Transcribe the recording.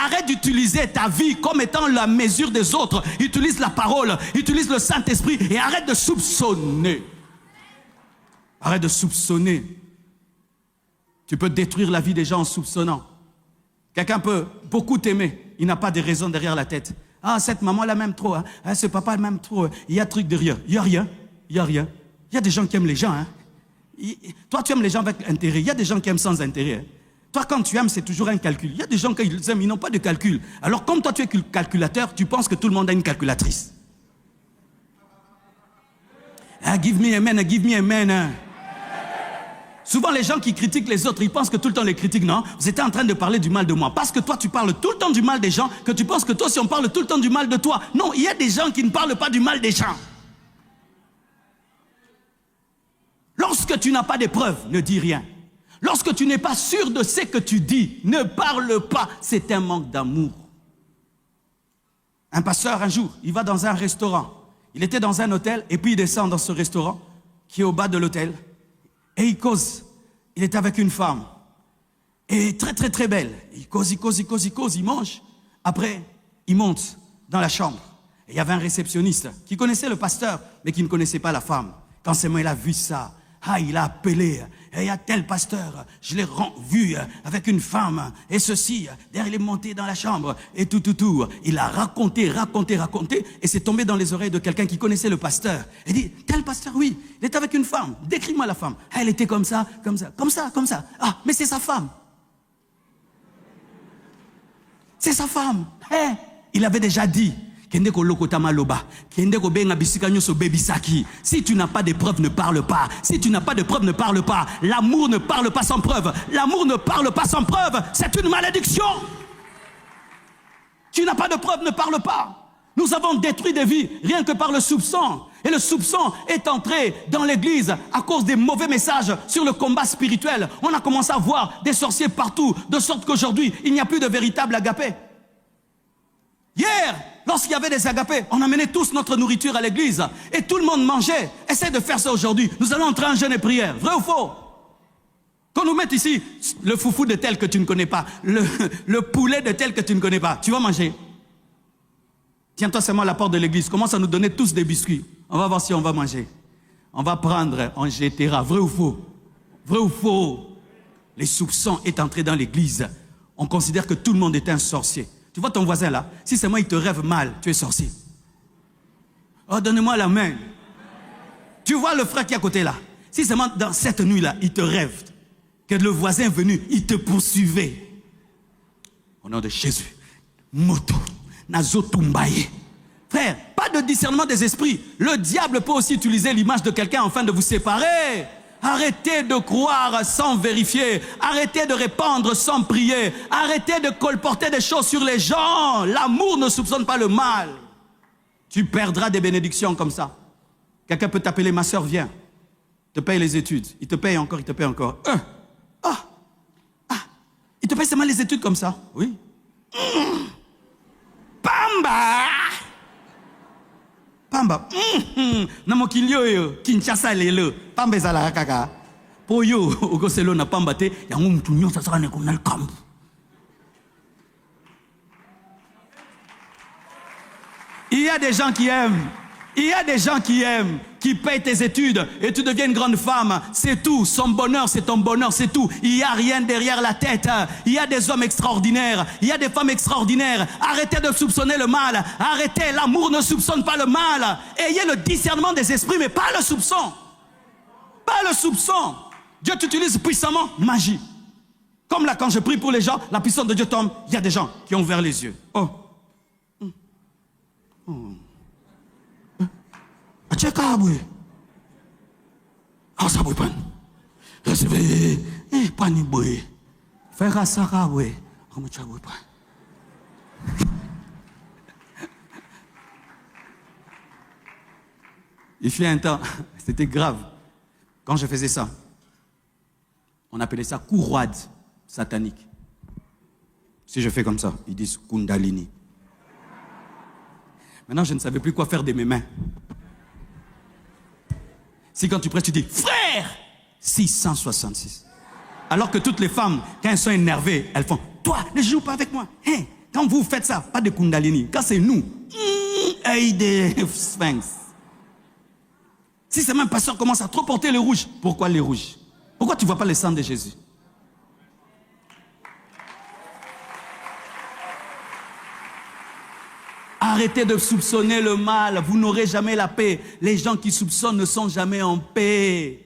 Arrête d'utiliser ta vie comme étant la mesure des autres. Utilise la parole, utilise le Saint-Esprit et arrête de soupçonner. Arrête de soupçonner. Tu peux détruire la vie des gens en soupçonnant. Quelqu'un peut beaucoup t'aimer, il n'a pas de raison derrière la tête. Ah, cette maman elle m'aime trop, hein. Ah, ce papa elle m'aime trop. Il y a truc derrière. Il n'y a rien. Il n'y a rien. Il y a des gens qui aiment les gens. Hein. Toi, tu aimes les gens avec intérêt. Il y a des gens qui aiment sans intérêt. Hein. Toi, quand tu aimes, c'est toujours un calcul. Il y a des gens qui aiment, ils n'ont pas de calcul. Alors, comme toi, tu es calculateur, tu penses que tout le monde a une calculatrice. Ah, give me amen, give me amen. Hein. Souvent, les gens qui critiquent les autres, ils pensent que tout le temps les critiquent. Non, vous étiez en train de parler du mal de moi. Parce que toi, tu parles tout le temps du mal des gens, que tu penses que toi aussi, on parle tout le temps du mal de toi. Non, il y a des gens qui ne parlent pas du mal des gens. Lorsque tu n'as pas de preuves, ne dis rien. Lorsque tu n'es pas sûr de ce que tu dis, ne parle pas. C'est un manque d'amour. Un pasteur, un jour, il va dans un restaurant. Il était dans un hôtel et puis il descend dans ce restaurant qui est au bas de l'hôtel. Et il cause. Il est avec une femme. Et très, très, très belle. Il cause, il mange. Après, il monte dans la chambre. Et il y avait un réceptionniste qui connaissait le pasteur, mais qui ne connaissait pas la femme. Quand seulement il a vu ça, il a appelé. Et il y a tel pasteur, je l'ai vu avec une femme. Et ceci, derrière il est monté dans la chambre. Et tout. Il a raconté. Et c'est tombé dans les oreilles de quelqu'un qui connaissait le pasteur. Il dit, tel pasteur, oui, il est avec une femme. Décris-moi la femme. Elle était comme ça. Ah, mais c'est sa femme. C'est sa femme. Il avait déjà dit. Si tu n'as pas de preuves, ne parle pas. Si tu n'as pas de preuves, ne parle pas. L'amour ne parle pas sans preuve. L'amour ne parle pas sans preuve. C'est une malédiction. Tu n'as pas de preuves, ne parle pas. Nous avons détruit des vies rien que par le soupçon. Et le soupçon est entré dans l'église à cause des mauvais messages sur le combat spirituel. On a commencé à voir des sorciers partout, de sorte qu'aujourd'hui, il n'y a plus de véritable agapé. Hier, lorsqu'il y avait des agapés, on amenait tous notre nourriture à l'église et tout le monde mangeait. Essaye de faire ça aujourd'hui. Nous allons entrer en jeûne et prière. Vrai ou faux? Qu'on nous mette ici le foufou de tel que tu ne connais pas, le poulet de tel que tu ne connais pas. Tu vas manger. Tiens-toi seulement à la porte de l'église. Commence à nous donner tous des biscuits. On va voir si on va manger. On va prendre, on jettera. Vrai ou faux? Vrai ou faux? Les soupçons est entré dans l'église. On considère que tout le monde est un sorcier. Tu vois ton voisin là, si seulement il te rêve mal, tu es sorcier. Oh, donne-moi la main. Tu vois le frère qui est à côté là, si seulement dans cette nuit-là, il te rêve que le voisin est venu, il te poursuivait. Au nom de Jésus, moto, nazo tumbaye. Frère, pas de discernement des esprits. Le diable peut aussi utiliser l'image de quelqu'un afin de vous séparer. Arrêtez de croire sans vérifier. Arrêtez de répandre sans prier. Arrêtez de colporter des choses sur les gens. L'amour ne soupçonne pas le mal. Tu perdras des bénédictions comme ça. Quelqu'un peut t'appeler, ma soeur, viens. Il te paye les études. Il te paye encore, il te paye encore. Il te paye seulement les études comme ça. Oui. Pamba. Pamba. Namokilio yo Kinshasa lelo. Pamba ezala kaka. Po yo okoselo na pamba te yango mutu nyonso saka ne konal kambu. Il y a des gens qui aiment. Il y a des gens qui aiment, qui payent tes études et tu deviens une grande femme. C'est tout. Son bonheur, c'est ton bonheur, c'est tout. Il n'y a rien derrière la tête. Il y a des hommes extraordinaires. Il y a des femmes extraordinaires. Arrêtez de soupçonner le mal. Arrêtez. L'amour ne soupçonne pas le mal. Ayez le discernement des esprits, mais pas le soupçon. Pas le soupçon. Dieu t'utilise puissamment. Magie. Comme là, quand je prie pour les gens, la puissance de Dieu tombe. Il y a des gens qui ont ouvert les yeux. Achekabwe. Asabwepan. Recevez. Panibwe. Faire sakabwe. Amachagwepan. Il fut un temps, c'était grave. Quand je faisais ça, on appelait ça couroide satanique. Si je fais comme ça, ils disent Kundalini. Maintenant, je ne savais plus quoi faire de mes mains. Si quand tu prêches, tu dis, frère, 666. Alors que toutes les femmes, quand elles sont énervées, elles font, toi, ne joue pas avec moi. Hein, Quand vous faites ça, pas de Kundalini. Quand c'est nous, œil des sphinx. Si ces mêmes pasteurs commencent à trop porter les rouges, pourquoi les rouges? Pourquoi tu ne vois pas le sang de Jésus? Arrêtez de soupçonner le mal, vous n'aurez jamais la paix. Les gens qui soupçonnent ne sont jamais en paix.